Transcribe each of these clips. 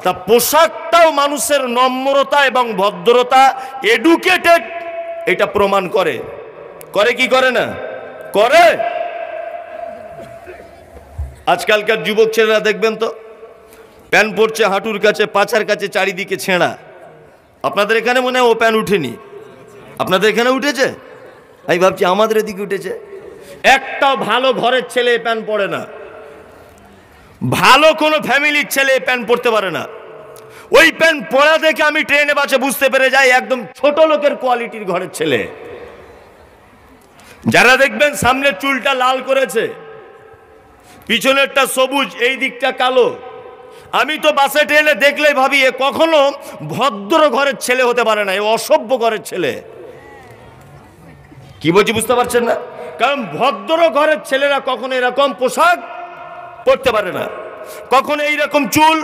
তা পোশাকটাও মানুষের নম্রতা এবং ভদ্রতা, এডুকেটেড, এটা প্রমাণ করে। করে কি করে না? করে। আজকালকার যুবক ছেলেরা দেখবেন তো প্যান্ট পরছে হাঁটুর কাছে, পাছার কাছে, চারিদিকে ছেঁড়া। আপনাদের এখানে মনে হয় ও প্যান্ট উঠেনি, আপনাদের এখানে উঠেছে? আমি ভাবছি আমাদের এদিকে উঠেছে। একটাও ভালো ঘরের ছেলে প্যান্ট পরে না, ভালো কোনো ফ্যামিলির ছেলে প্যান্ট পরতে পারে না। ওই প্যান্ট পরা দেখে আমি ট্রেনে বাসে বুঝতে পেরে যাই একদম ছোট লোকের কোয়ালিটির ঘরের ছেলে। যারা দেখবেন সামনে চুলটা লাল করেছে, পিছনেরটা সবুজ, এই দিকটা কালো, আমি তো বাসে ট্রেনে দেখলেই ভাবি এ কখনো ভদ্র ঘরের ছেলে হতে পারে না, এ অসভ্য ঘরের ছেলে। কি বলছি বুঝতে পারছেন না? কারণ ভদ্র ঘরের ছেলেরা কখনো এরকম পোশাক পরতে পারে না, কখনো এইরকম চুল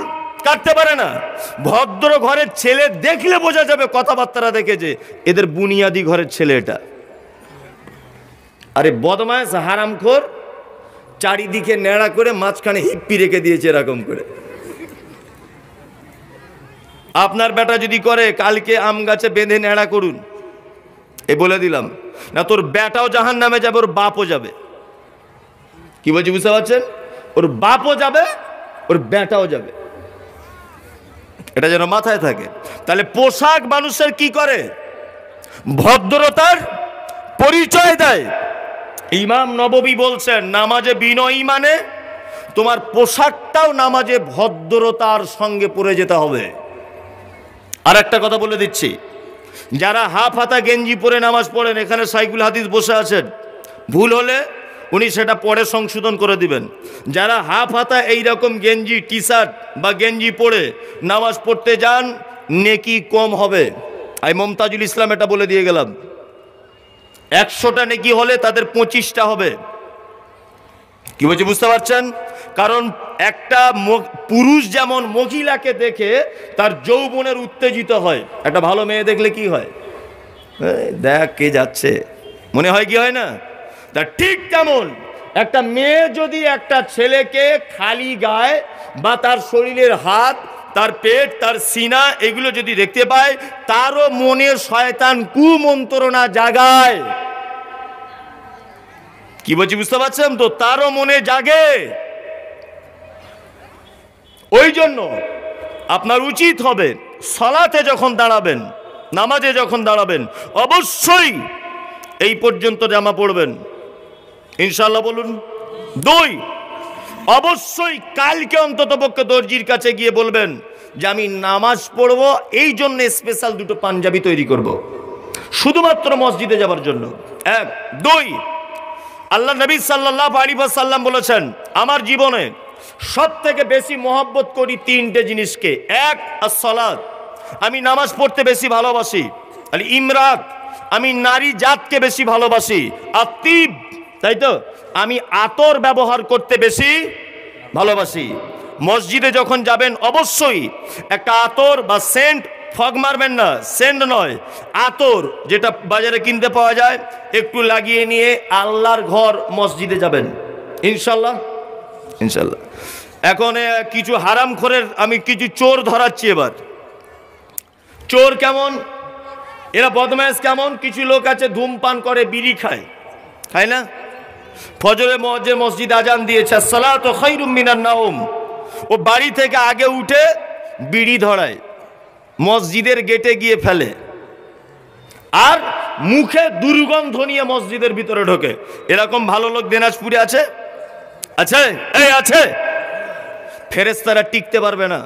কাটতে পারে না। ভদ্র ঘরের ছেলে দেখলে বোঝা যাবে কথাবার্তা দেখে যে এদের বুনিয়াদি ঘরের ছেলে এটা। আরে বদমাশ হারামখোর, চারিদিকে নেড়া করে মাঝখানে হিপ্পি রেখে দিয়েছে এরকম করে। আপনার বেটা যদি করে কালকে আম গাছে বেঁধে নেড়া করুন, এ বলে দিলাম, না তোর বেটাও জাহান্নামে যাবে, ওর বাপও যাবে। কি বলছি বুঝতে পারছেন? ওর বাপও যাবে, ওর বেটাও যাবে, এটা যেন মাথায় থাকে। তাহলে পোশাক মানুষের কি করে? ভদ্রতার পরিচয় দেয়। ইমাম নববী বলছেন নামাজে বিনয়ী মানে তোমার পোশাকটাও নামাজে ভদ্রতার সঙ্গে পরে যেতে হবে। আর একটা কথা বলে দিচ্ছি, যারা হাফ হাতা গেঞ্জি পরে নামাজ পড়েন, এখানে সাইকুল হাদিস বসে আছেন, ভুল হলে উনি সেটা পরে সংশোধন করে দিবেন। যারা হাফ হাতা এইরকম গেঞ্জি, টি শার্ট বা গেঞ্জি পরে নামাজ পড়তে যান, নেকি কম হবে। আমি মমতাজুল ইসলাম এটা বলে দিয়ে গেলাম, 100টা নেকি হলে তাদের 25টা হবে। কি বলছি বুঝতে পারছেন? কারণ একটা পুরুষ যেমন মহিলাকে দেখে তার যৌবনের উত্তেজিত হয়, একটা ভালো মেয়ে দেখলে কি হয়? দেখ কে যাচ্ছে, মনে হয় কি হয় না? তা ঠিক তেমন একটা মেয়ে যদি একটা ছেলেকে খালি গায়ে বা তার শরীরের হাত, তার পেট, তার সিনা এগুলো যদি দেখতে পায়, তারও মনে শয়তান কুমন্ত্রণা জাগায়। কি বলছি বুঝতে পারছেন তো? তারও মনে জাগে। ওই জন্য আপনার উচিত হবে সালাতে যখন দাঁড়াবেন, নামাজে যখন দাঁড়াবেন, অবশ্যই এই পর্যন্ত জামা পরবেন, ইনশাআল্লাহ বলুন। 2, অবশ্যই কালকে অন্ততপক্ষে দর্জির কাছে গিয়ে বলবেন যে আমি নামাজ পড়ব, এই জন্য স্পেশাল 2টো পাঞ্জাবি তৈরি করব, শুধুমাত্র মসজিদে যাবার জন্য। 1, 2, আল্লাহ নবী সাল্লাল্লাহু আলাইহি ওয়াসাল্লাম বলেছেন আমার জীবনে সব থেকে বেশি মহব্বত করি 3টে জিনিসকে। 1, as-সালাত, আমি নামাজ পড়তে বেশি ভালোবাসি। আল ইমরাত, আমি নারী জাতকে বেশি ভালোবাসি। আতিব, তাই তো, আমি আতর ব্যবহার করতে বেশি ভালোবাসি। মসজিদে যখন যাবেন অবশ্যই একটা আতর বা সেন্ট, ফগ মারবেন না, সেন্ট নয়, আতর যেটা বাজারে কিনতে পাওয়া যায়, একটু লাগিয়ে নিয়ে আল্লাহর ঘর মসজিদে যাবেন, ইনশাল্লাহ ইনশাল্লাহ। এখন কিছু হারামখোরের আমি কিছু চোর ধরাচ্ছি এবার। চোর কেমন, এরা বদমাইশ কেমন? কিছু লোক আছে ধূমপান করে, বিড়ি খায়, খায় না? ফজরে মসজিদ আজান দিয়েছে, আসসালাতু খায়রুম মিনান নাওম, ও বাড়ি থেকে আগে উঠে বিড়ি ধরায়, মসজিদের গেটে গিয়ে ফেলে, আর মুখে দুর্গন্ধ নিয়ে মসজিদের ভিতরে ঢোকে। এরকম ভালো লোক দিনাজপুরে আছে? আছে? এই আছে। ফেরেশতারা টিকতে পারবে না,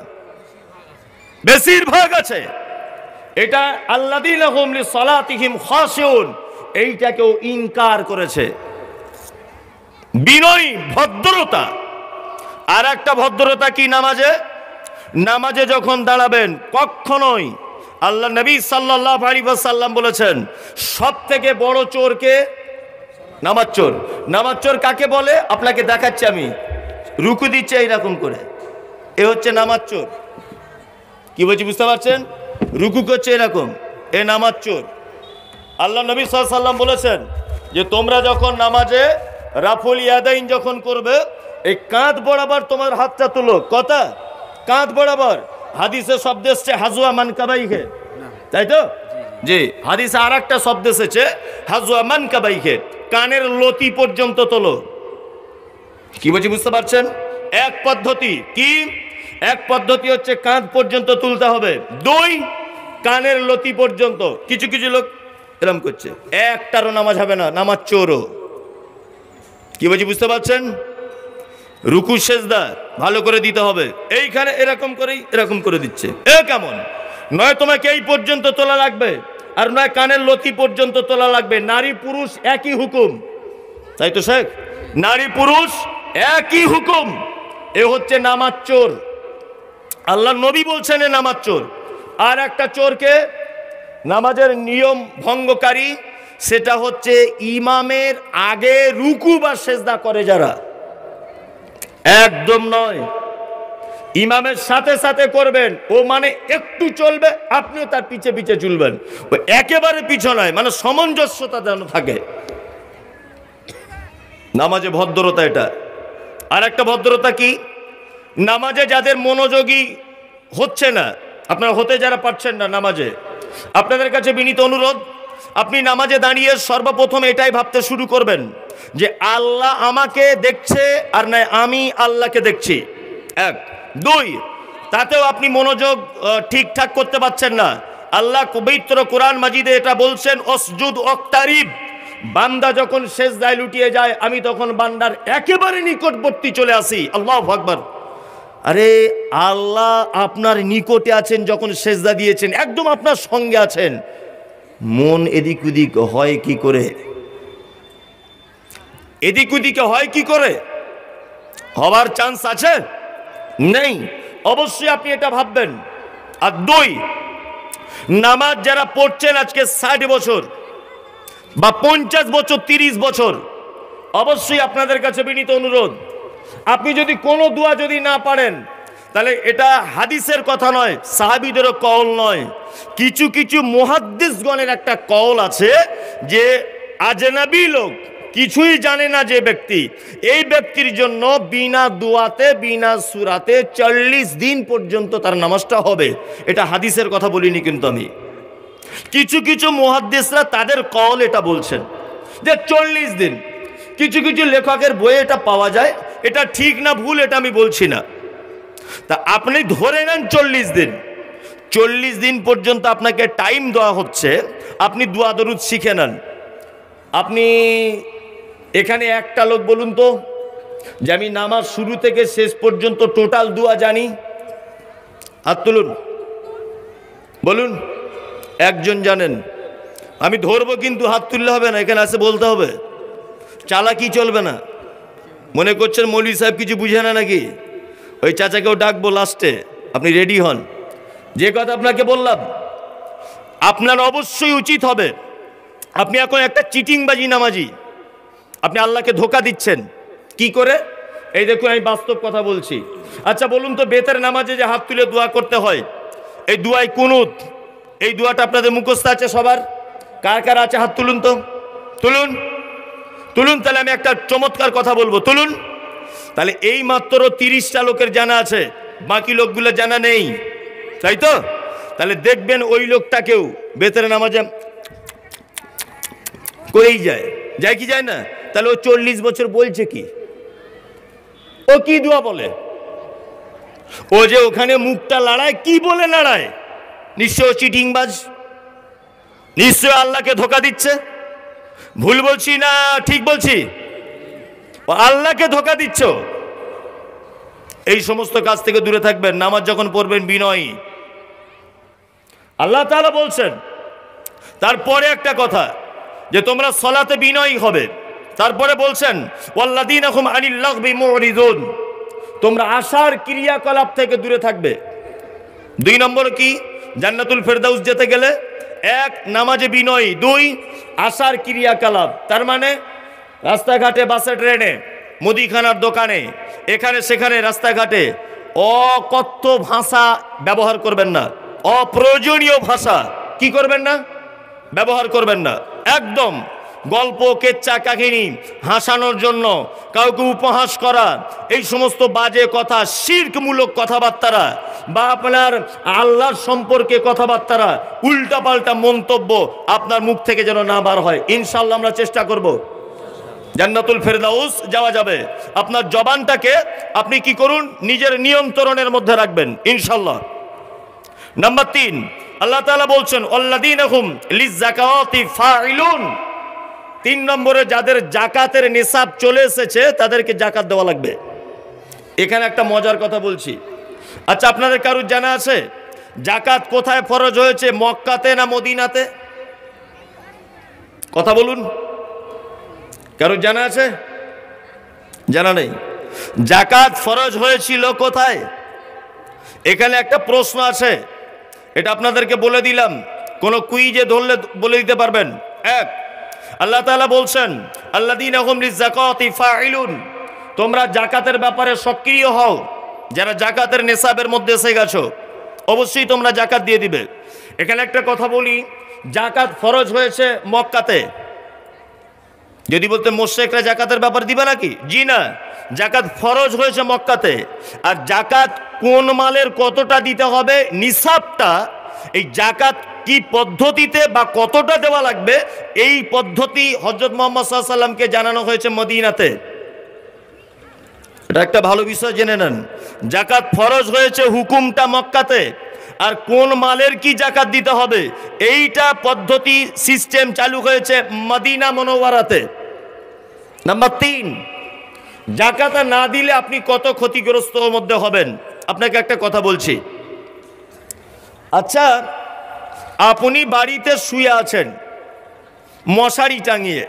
বেশিরভাগ আছে। এটা আল্লাযীনা হুম লিসালাতিহিম খাশিউন, এইটাকেও ইনকার করেছে। বিনয়, ভদ্রতা। আর একটা ভদ্রতা কি? নামাজে যখন দাঁড়াবেন কখনোই, আল্লাহ নবী সাল্লাল্লাহু আলাইহি ওয়াসাল্লাম বলেছেন সব থেকে বড় চোরকে নামাজ চোর। নামাজ চোর কাকে বলে আপনাকে দেখাচ্ছি আমি, রুকু দিচ্ছে এইরকম করে, এ হচ্ছে নামাজ চোর। কি বলছি বুঝতে পারছেন? রুকু করছে এরকম, এ নামাজ চোর। আল্লাহ নবী সাল্লাল্লাহু আলাইহি ওয়াসাল্লাম বলেছেন যে তোমরা যখন নামাজে রাফুল ইয়াদাইন যখন করবে, এই কাঁধ বরাবর তোমার হাতটা তুলো। কথা কাঁধ বরাবর, হাদিসে শব্দ এসছে হাজুয়া মানকাবাইকে, তাই তো? জি, হাদিসে আর একটা শব্দ এসেছে হাজুয়া মানকাবাইকে, কানের লতি পর্যন্ত তোলো। কি বলছি বুঝতে পারছেন? এক পদ্ধতি কি? এক পদ্ধতি হচ্ছে কাঁধ পর্যন্ত তুলতে হবে, দুই কানের লতি পর্যন্ত। কিছু কিছু লোক এরকম করছে, একটারও নামাজ হবে না, নামাজ চোরও। কি বলছি বুঝতে পারছেন? রুকু সেজদা ভালো করে দিতে হবে, এইখানে এরকম করেই এরকম করে দিচ্ছে, এ কেমন? নয় তোমাকে এই পর্যন্ত তোলা লাগবে, আর নয় কানের লতি পর্যন্ত তোলা লাগবে। নারী পুরুষ একই হুকুম, তাই তো শেখ? নারী পুরুষ একই হুকুম। এ হচ্ছে নামাজ চোর, আল্লাহ নবী বলছেন এ নামাজ চোর। আর একটা চোরকে, নামাজের নিয়ম ভঙ্গকারী, সেটা হচ্ছে ইমামের আগে রুকু বা সেজদা করে যারা, একদম নয় ইমামের সাথে সাথে করবেন, ও মানে একটু চলবে আপনিও তার পিছে পিছে চলবেন, ও একেবারে পিছু নয়, মানে সামঞ্জস্যতা যেন থাকে। নামাজে ভদ্রতা এটা। আর একটা ভদ্রতা কি? নামাজে যাদের মনোযোগী হচ্ছে না, আপনারা হতে যারা পারছেন না নামাজে, আপনাদের কাছে বিনীত অনুরোধ, আপনি নামাজে দাঁড়িয়ে সর্বপ্রথম এটাই ভাবতে শুরু করবেন যে আল্লাহ আমাকে দেখছে আর নয় আমি আল্লাহকে দেখছি, এক। দুই, তাতেও আপনি মনোযোগ ঠিকঠাক করতে পারছেন না, আল্লাহ পবিত্র কোরআন মাজিদে এটা বলছেন অসজুদ ওয়াক্তারিব, বান্দা যখন সেজদায় লুটিয়ে যায় আমি তখন বান্দার একেবারে নিকটবর্তী চলে আসি। আল্লাহু আকবার। আরে আল্লাহ আপনার নিকটে আছেন, যখন সেজদা দিয়েছেন একদম আপনার সঙ্গে আছেন, মন এদিক ওদিক হয় কি করে? এদিক ওদিকে হয় কি করে? হওয়ার চান্স আছে? নেই। অবশ্যই আপনি এটা ভাববেন। আর দুই, নামাজ যারা পড়ছেন আজকে 60 বছর বা 50 বছর 30 বছর, অবশ্যই আপনাদের কাছে বিনীত অনুরোধ, আপনি যদি কোনো দোয়া যদি না পারেন, তাহলে এটা হাদিসের কথা নয়, সাহাবীদেরও কওল নয়, কিছু কিছু মুহাদ্দিসগণের একটা কওল আছে যে আজনাবী লোক, কিছুই জানে না যে ব্যক্তি, এই ব্যক্তির জন্য বিনা দোয়াতে বিনা সূরাতে 40 দিন পর্যন্ত তার নামাজটা হবে। এটা হাদিসের কথা বলিনি কিন্তু আমি, কিছু কিছু মুহাদ্দিসরা তাদের কওল এটা বলছেন যে 40 দিন। কিছু কিছু লেখকের বইয়ে এটা পাওয়া যায়, এটা ঠিক না ভুল এটা আমি বলছি না। তা আপনি ধরে নেন 40 দিন, 40 দিন পর্যন্ত আপনাকে টাইম দেওয়া হচ্ছে, আপনি দোয়া দরুদ শিখে নেন। আপনি এখানে একটা লোক বলুন তো যে আমি নামাজ শুরু থেকে শেষ পর্যন্ত টোটাল দোয়া জানি, হাত তুলুন, বলুন। একজন জানেন? আমি ধরবো কিন্তু হাত তুললে হবে না, এখানে আসে বলতে হবে, চালাকি চলবে না। মনে করছেন মৌলভী সাহেব কিছু বুঝে না নাকি? ওই চাচাকেও ডাকবো লাস্টে, আপনি রেডি হন। যে কথা আপনাকে বললাম, আপনার অবশ্যই উচিত হবে, আপনি এখন একটা চিটিংবাজি নামাজি, আপনি আল্লাহকে ধোকা দিচ্ছেন। কি করে? এই দেখুন আমি বাস্তব কথা বলছি। আচ্ছা বলুন তো, বেতের নামাজে যে হাত তুলে দোয়া করতে হয়, এই দোয়ায় কুনুত, এই দোয়াটা আপনাদের মুখস্থ আছে সবার? কার কার আছে হাত তুলুন তো, তুলুন তুলুন। তাহলে আমি একটা চমৎকার কথা বলবো, তুলুন। তাহলে এই মাত্র 30টা লোকের জানা আছে, বাকি লোকগুলো জানা নেই, তাই তো? তাহলে দেখবেন ওই লোকটাকেও বেতের নামাজে করেই যায়, যায় কি যায় না? তাহলে ও 40 বছর বলছে কি? ও কি দোয়া বলে? ও যে ওখানে মুখটা নাড়ায়, কি বলে নাড়ায়? নিশ্চয় চিটিংবাজ, নিশ্চয় আল্লাহকে ধোকা দিচ্ছে। ভুল বলছি না ঠিক বলছি? ও আল্লাহকে ধোকা দিচ্ছ। এই সমস্ত কাজ থেকে দূরে থাকবেন। নামাজ যখন পড়বেন বিনয়ী, আল্লাহ তাআলা বলছেন। তারপরে একটা কথা যে তোমরা সলাতে বিনয়ী হবে। তারপরে বলছেন ওয়াল্লাযীনা হুম আনিল লাগবি মুরিদুন, তোমরা আশার ক্রিয়াকলাপ থেকে দূরে থাকবে। 2 নম্বর কি? জান্নাতুল ফেরদাউস যেতে গেলে 1 নামাজে বিনয়ী, 2 আশার ক্রিয়াকলাপ। তার মানে রাস্তাঘাটে, বাসে, ট্রেনে, মুদিখানার দোকানে, এখানে সেখানে রাস্তাঘাটে অকথ্য ভাষা ব্যবহার করবেন না, অপ্রয়োজনীয় ভাষা কি করবেন না, ব্যবহার করবেন না। একদম গল্প, কেচ্চা কাহিনী, হাসানোর জন্য কাউকে উপহাস করা, এই সমস্ত বাজে কথা, শিরকমূলক কথাবার্তারা বা আপনার আল্লাহর সম্পর্কে কথাবার্তারা, উল্টাপাল্টা মন্তব্য আপনার মুখ থেকে যেন না বার হয়। ইনশাআল্লাহ আমরা চেষ্টা করব, জান্নাতুল ফেরদাউস যাওয়া যাবে। আপনার জবানটাকে আপনি কি করুন, নিজের নিয়ন্ত্রণের মধ্যে রাখবেন ইনশাআল্লাহ। নাম্বার 3, আল্লাহ তাআলা বলছেন আল্লাযীনা হুম লিযাকাতি ফাইলুন। 3 নম্বরে যাদের জাকাতের নিসাব চলে এসেছে তাদেরকে জাকাত দেওয়া লাগবে। এখানে একটা মজার কথা বলছি। আচ্ছা, আপনাদের কারুর জানা আছে জাকাত কোথায় ফরজ হয়েছে, মক্কাতে না মদিনাতে? কথা বলুন, কারুর জানা আছে? জানা নেই। জাকাত ফরজ হয়েছিল কোথায়? এখানে একটা প্রশ্ন আছে, এটা আপনাদেরকে বলে দিলাম, কোন কুইজে ধরলে বলে দিতে পারবেন। 1, আল্লাহ তাআলা বলছেন আল্লাযীনা হুম লিযাকাতি ফাইলুন, তোমরা জাকাতের ব্যাপারে সক্রিয় হও। যারা জাকাতের নিসাবের মধ্যে এসে গেছো অবশ্যই তোমরা জাকাত দিয়ে দিবে। এখানে একটা কথা বলি, জাকাত ফরজ হয়েছে মক্কাতে। যদি বলতে মুশরিকরা জাকাতের ব্যাপার দিবে নাকি? জি না, জাকাত ফরজ হয়েছে মক্কাতে। আর জাকাত কোন মালের কতটা দিতে হবে, নিসাবটা, এই জাকাত কি পদ্ধতিতে বা কতটা দেওয়া লাগবে, এই পদ্ধতি হযরত মুহাম্মদ সাল্লাল্লাহু আলাইহি সাল্লামকে জানানো হয়েছে মদিনাতে। এটা একটা ভালো বিষয় জেনে নেন। জাকাত ফরজ হয়েছে হুকুমটা মক্কাতে, আর কোন মালের কি জাকাত দিতে হবে এইটা পদ্ধতি সিস্টেম চালু হয়েছে মদিনা মুনাওয়ারাতে। নাম্বার 3, জাকাত না দিলে আপনি কত ক্ষতিগ্রস্ত মধ্যে হবেন। আপনাকে একটা কথা বলছি। আচ্ছা, আপনি বাড়িতে শুয়ে আছেন মশারি টাঙিয়ে,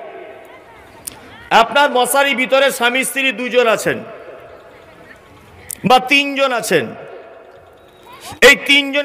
আপনার মশারির ভিতরে স্বামী স্ত্রী 2 জন আছেন বা 3 জন আছেন। এই 3 জন